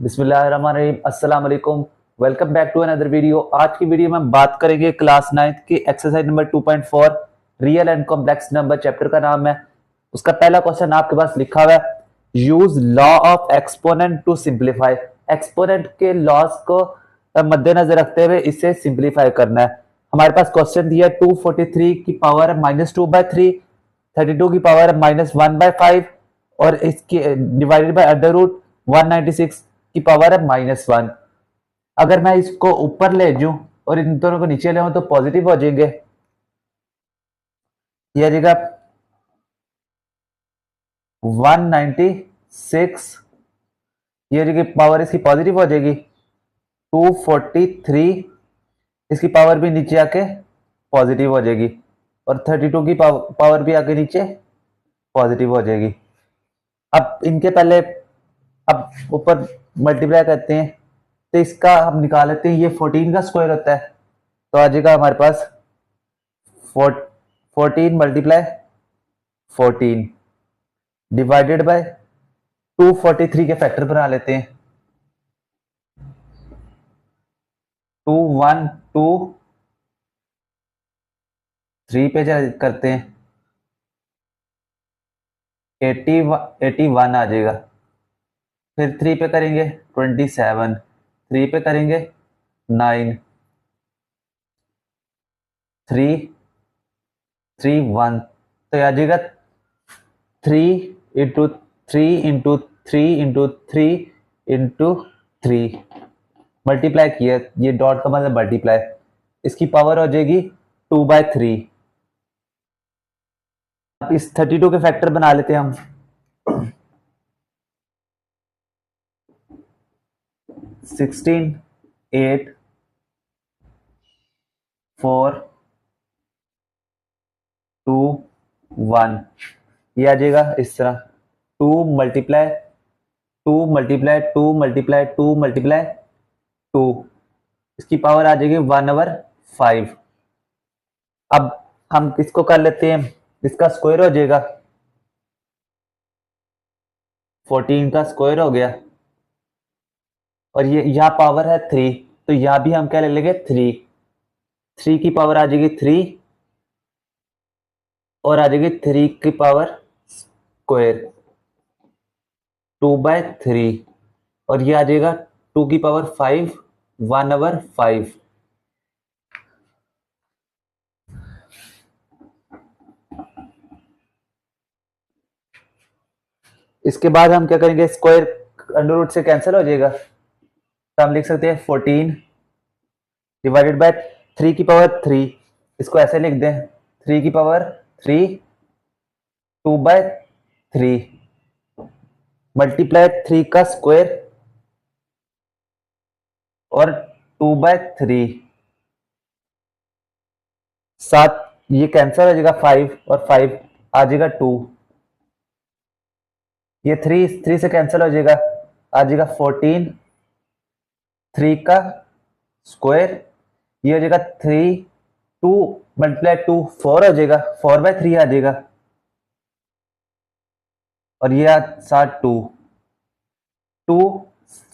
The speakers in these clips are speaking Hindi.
बिस्मिल्लाहिर्रहमानिर्रहीम। अस्सलाम वालेकुम। Welcome back to another video. आज की वीडियो में हम बात करेंगे क्लास 9 की exercise number 2.4 real and complex number. Chapter का नाम है, उसका पहला क्वेश्चन आपके पास लिखा हुआ है, use law of exponent to simplify. Exponent के लॉज को मद्देनजर रखते हुए इसे सिंप्लीफाई करना है। हमारे पास क्वेश्चन दिया है 243 की पावर -2/3, 32 की पावर -1/5 और इसकी डिवाइडेड बाय अंडर रूट 196 की पावर है -1। अगर मैं इसको ऊपर ले जाऊं और इन दोनों को नीचे ले तो पॉजिटिव हो जाएंगे। ये आ जाएगा 196, ये जो पावर इसकी पॉजिटिव हो जाएगी। 243 इसकी पावर भी नीचे आके पॉजिटिव हो जाएगी और 32 की पावर भी आके नीचे पॉजिटिव हो जाएगी। अब इनके पहले अब ऊपर मल्टीप्लाई करते हैं तो इसका हम निकाल लेते हैं। ये 14 का स्क्वायर होता है तो आ जाएगा हमारे पास 14 मल्टीप्लाई 14 डिवाइडेड बाय 243 के फैक्टर बना लेते हैं। 2 1 2 3 पे करते हैं 81 आ जाएगा। फिर 3 पे करेंगे 27, 3 पे करेंगे 9, 3 3 1 तो आ जाएगा 3 into 3 into 3 into 3 into 3 multiply किया, ये डॉट का मतलब मल्टीप्लाई, इसकी पावर हो जाएगी 2/3। अब इस 32 के फैक्टर बना लेते हैं हम। 16 8 4 2 1 ये आ जाएगा इस तरह 2 मल्टीप्लाई 2 मल्टीप्लाई 2 मल्टीप्लाई 2 मल्टीप्लाई 2, इसकी पावर आ जाएगी 1/5। अब हम किसको कर लेते हैं, इसका स्क्वायर हो जाएगा, 14 का स्क्वायर हो गया और ये यहाँ पावर है 3 तो यहाँ भी हम क्या ले लेंगे 3 की पावर आ जाएगी 3 और आ जाएगी 3 की पावर स्क्वायर 2/3 और ये आ जाएगा 2 की पावर 5 1/5। इसके बाद हम क्या करेंगे, स्क्वायर अंडर रूट से कैंसिल हो जाएगा तो हम लिख सकते हैं 14 डिवाइडेड बाय 3 की पावर 3, इसको ऐसे लिख दें 3 की पावर 3 2/3 मल्टीप्लाई 3 का स्क्वायर और 2/3 साथ ये कैंसिल हो जाएगा 5 और 5 आ जाएगा 2, ये 3 से कैंसिल हो जाएगा, आ जाएगा 14 3 का स्क्वायर, ये हो जाएगा 3 2 मल्टीप्लाई 2 4 हो जाएगा 4/3 आ जाएगा और ये साथ 2 2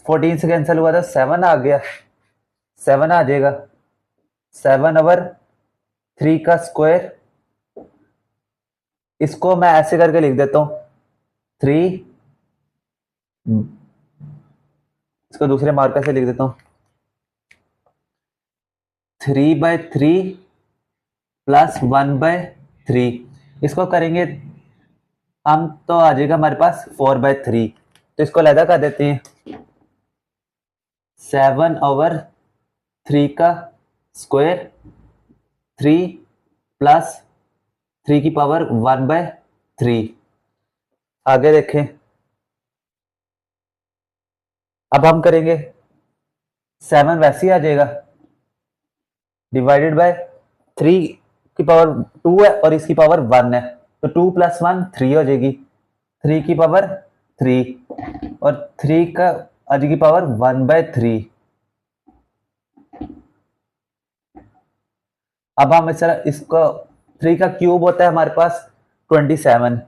14 से कैंसिल हुआ था 7 आ गया, 7 आ जाएगा 7/3 का स्क्वायर, इसको मैं ऐसे करके लिख देता हूं 3, इसको दूसरे मार्कर से लिख देता हूं 3/3 प्लस 1/3, इसको करेंगे हम तो आ जाएगा हमारे पास 4/3 तो इसको अलग कर देते हैं 7/3 का स्क्वायर 3 प्लस 3 की पावर 1/3। आगे देखें, अब हम करेंगे 7 वैसे ही आ जाएगा डिवाइडेड बाय 3 की पावर 2 है और इसकी पावर 1 है तो 2 + 1 3 हो जाएगी, 3 की पावर 3 और 3 का आ जाएगी पावर 1/3। अब हम इस तरह इसको 3 का क्यूब होता है हमारे पास 27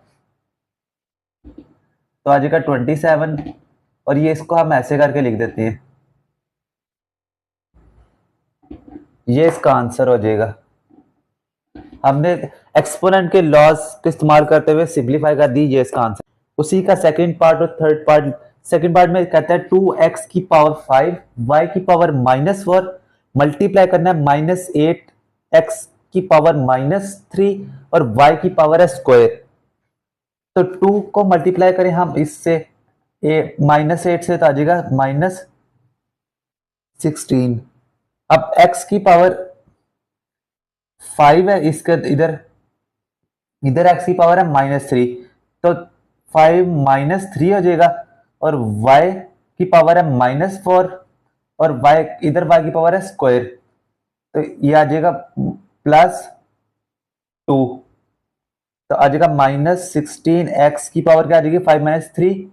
तो आ जाएगा 27 और ये इसको हम ऐसे करके लिख देते हैं, ये इसका आंसर हो जाएगा। हमने एक्सपोनेंट के लॉज का इस्तेमाल करते हुए सिंप्लीफाई कर दी, ये इसका आंसर। उसी का सेकंड पार्ट और थर्ड पार्ट। सेकंड पार्ट में कहता है 2x की पावर 5 y की पावर -4 मल्टीप्लाई करना है -8x की पावर -3 और y की पावर है स्क्वायर। तो 2 को मल्टीप्लाई करें हम इससे, -8 से तो आ जाएगा -16। अब x की पावर 5 है, इसके इधर इधर x की पावर है -3, तो 5 -3 हो जाएगा। और y की पावर है -4 और y इधर y की पावर है स्क्वायर, तो ये आ जाएगा +2। तो आ जाएगा -16x की पावर क्या आ जाएगी, 5 -3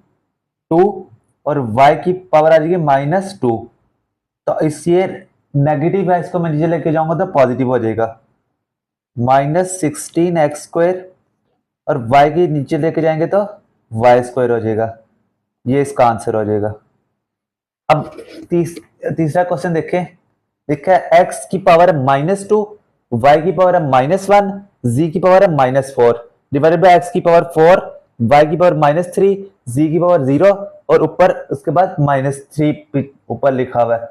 2 और y की पावर आ जाएगी -2। तो इस ये नेगेटिव है, इसको मैं नीचे लेके जाऊंगा तो पॉजिटिव हो जाएगा, -16x² और y के नीचे लेके जाएंगे तो y² हो जाएगा। ये इसका आंसर हो जाएगा। अब तीसरा क्वेश्चन देखें। देखा है x की पावर है -2, y की पावर है -1, z की पावर है -4 डिवाइडेड बाय x की पावर 4, y की पावर -3, z की पावर 0 और ऊपर उसके बाद -3 ऊपर लिखा हुआ है।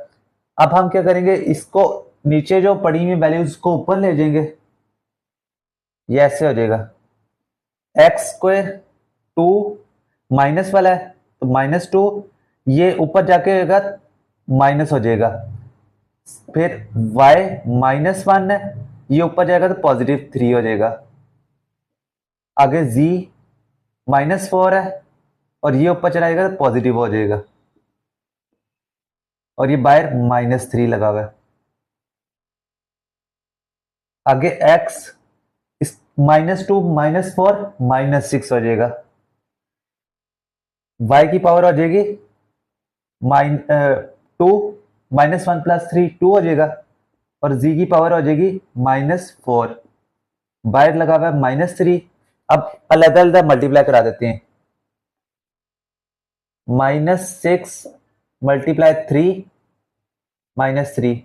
अब हम क्या करेंगे, इसको नीचे जो पड़ी हुई वैल्यूज को ऊपर ले जाएंगे, ये ऐसे हो जाएगा x², 2 माइनस वाला है तो -2, ये ऊपर जाके होगा माइनस हो जाएगा, फिर y -1 है, ये ऊपर जाएगा तो +3 हो जाएगा। आगे z -4 है और ये ऊपर चला जाएगा तो पॉजिटिव हो जाएगा, और ये बाहर -3 लगा हुआ है। आगे x इस -2 -4 -6 हो जाएगा, y की पावर हो जाएगी 2 -1 + 3 2 हो जाएगा और z की पावर हो जाएगी -4, बाहर लगा हुआ है -3। अब अलग अलग मल्टीप्लाई करा देते हैं, -6 × 3 -3,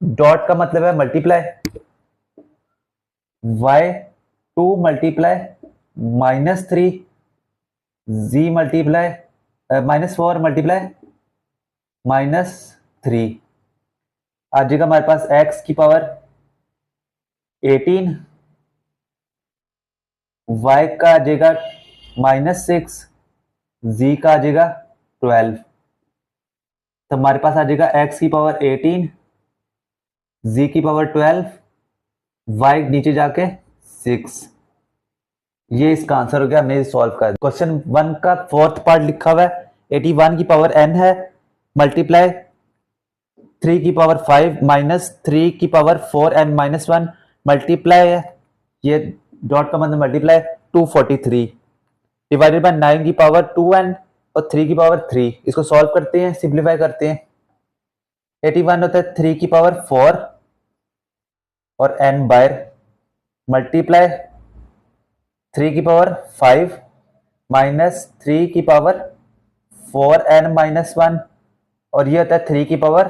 डॉट का मतलब है multiply, y2 multiply -3 z multiply -4 multiply -3 आ जाएगा हमारे पास x की पावर 18, y का आ जाएगा -6, z का आ जाएगा 12। तो हमारे पास आ जाएगा x की पावर 18, z की पावर 12, y नीचे जाके 6। ये इसका आंसर हो गया, हमने सॉल्व कर। क्वेश्चन 1 का फोर्थ पार्ट लिखा हुआ है 81 की पावर n है मल्टीप्लाई 3 की पावर 5 -3 की पावर 4n -1 मल्टीप्लाई है, ये डॉट का मतलब मल्टीप्लाई 243 डिवाइडेड बाय 9 की पावर 2n और 3 की पावर 3। इसको सॉल्व करते हैं, सिंप्लीफाई करते हैं। 81 होता है 3 की पावर 4 और n बाय मल्टीप्लाई 3 की पावर 5 -3 की पावर 4n -1 और ये होता है 3 की पावर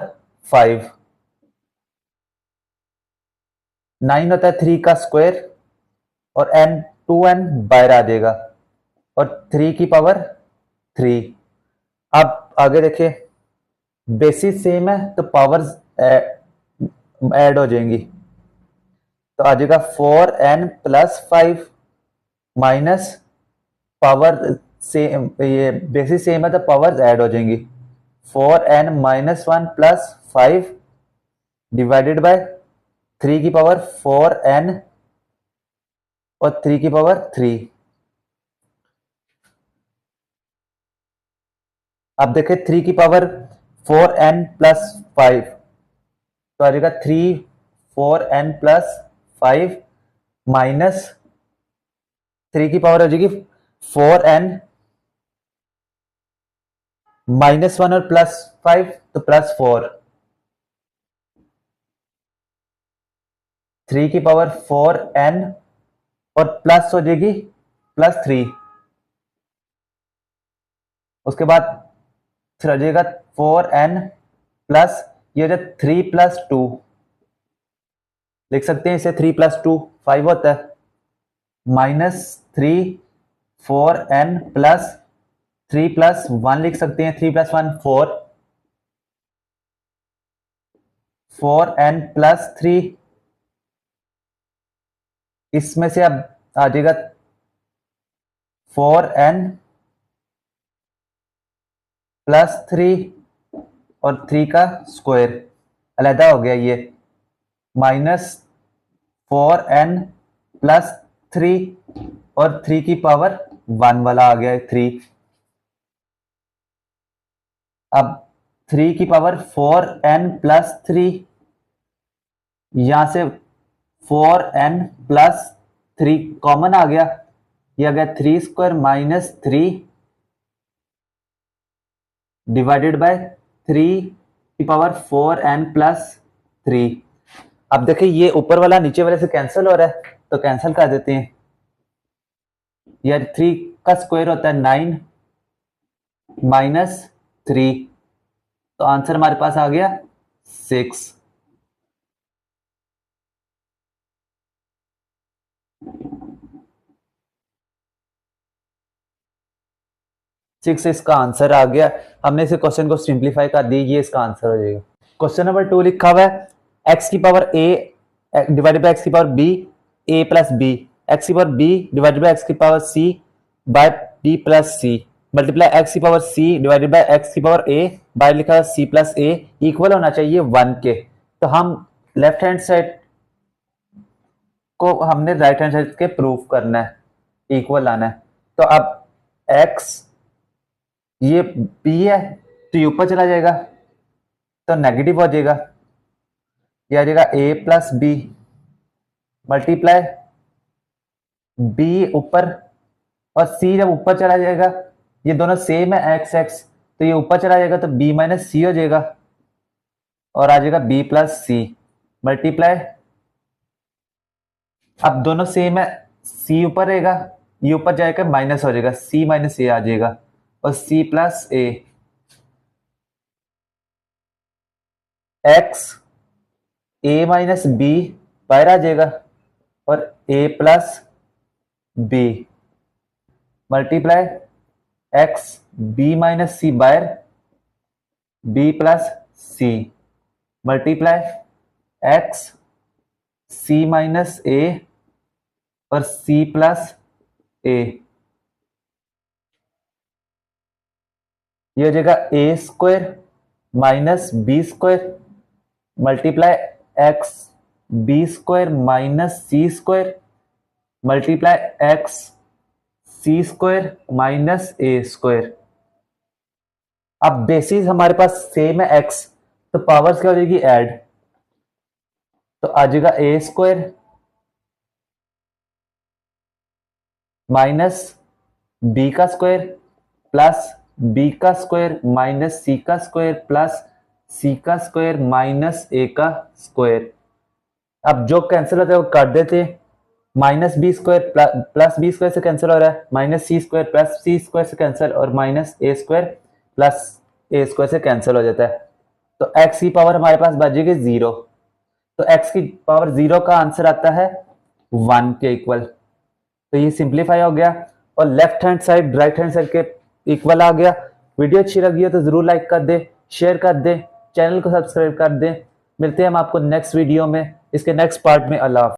5। 9 होता है 3 का स्क्वायर और n 2n बाहर आ जाएगा और 3 की पावर 3। अब आगे देखिए, बेसिस सेम है तो पावर्स ऐड हो जाएंगी, तो आ जाएगा 4n + 5 माइनस पावर सेम, ये बेसिस सेम है तो पावर्स ऐड हो जाएंगी, 4n -1 + 5 डिवाइडेड बाय 3 की पावर 4n और 3 की पावर 3। अब देखें 3 की पावर 4n + 5 तो आ जाएगा 3 4n + 5 माइनस 3 की पावर हो जाएगी 4n -1 और +5 तो +4, 3 की पावर 4n और प्लस हो जाएगी +3, उसके बाद फिर हो जाएगा 4n प्लस ये हो जाए 3 + 2, लिख सकते हैं इसे 3 + 2 5 होता है, -3 4n प्लस 3 + 1 लिख सकते हैं, 3 + 1 4, 4n प्लस 3, इसमें से अब आ जाएगा 4n प्लस 3 और 3 का स्क्वायर अलहदा हो गया, ये -4n प्लस 3 और 3 की पावर 1 वाला आ गया 3। अब 3 की पावर 4n प्लस 3, यहां से 4n प्लस 3 कॉमन आ गया, ये आ गया 3² - 3 डिवाइडेड बाय 3 की पावर 4n प्लस 3। अब देखिए ये ऊपर वाला नीचे वाले से कैंसिल हो रहा है, तो कैंसिल कर देते हैं। यार 3 का स्क्वायर होता है 9 - 3, तो आंसर हमारे पास आ गया 6। इसका आंसर आ गया। हमने इसे क्वेश्चन को सिंप्लीफाई कर दी, ये इसका आंसर हो जाएगा। क्वेश्चन नंबर 2 लिखा हुआ है x की power a divided by x की power b a plus b, x की power b divided by x की power c by b plus c multiply x की power c divided by x की पावर a बाय लिखा है c प्लस a इक्वल होना चाहिए 1 के। तो हम लेफ्ट हैंड साइड को हमने राइट हैंड साइड के प्रूफ करना है, इक्वल लाना है। तो अब x ये b है तो ये ऊपर चला जाएगा तो नेगेटिव हो जाएगा, ये आ जाएगा a plus b multiply b ऊपर और c जब ऊपर चला जाएगा, ये दोनों सेम है x x, तो ये ऊपर चला जाएगा तो b माइनस c हो जाएगा और आ जाएगा b प्लस c मल्टीप्लाई, अब दोनों सेम है, c ऊपर रहेगा ये ऊपर जाएगा माइनस हो जाएगा, c माइनस a आ जाएगा और c plus a, x a minus b बाहर आ जाएगा और a plus b multiply x b minus c बाहर b plus c multiply x c minus a और c प्लस a, ये हो जाएगा a square minus b square multiply x b square minus c square multiply x c square minus a square. अब बेसिस हमारे पास सेम है x, तो पावर्स क्या हो जाएगी ऐड, तो आ जाएगा a स्क्वायर माइनस b का स्क्वायर प्लस b का स्क्वायर माइनस c का स्क्वायर प्लस c का स्क्वायर माइनस a का स्क्वायर। अब जो कैंसिल होता है वो काट देते हैं, minus B square plus B square से कैंसिल हो रहा है, minus C square plus C square से कैंसिल और minus A square plus A square से कैंसिल हो जाता है। तो x की पावर हमारे पास बचेगी 0, तो x की पावर 0 का आंसर आता है 1 के इक्वल। तो ये सिंप्लीफाई हो गया और left hand side right hand side के इक्वल आ गया। वीडियो अच्छी लगी है तो जरूर लाइक कर दे, शेयर कर दे, चैनल को सब्सक्राइब कर दे। मिलते हैं हम आपको नेक्स्ट वीडियो में, इसके नेक्स्ट पार्ट में। अल्लाह।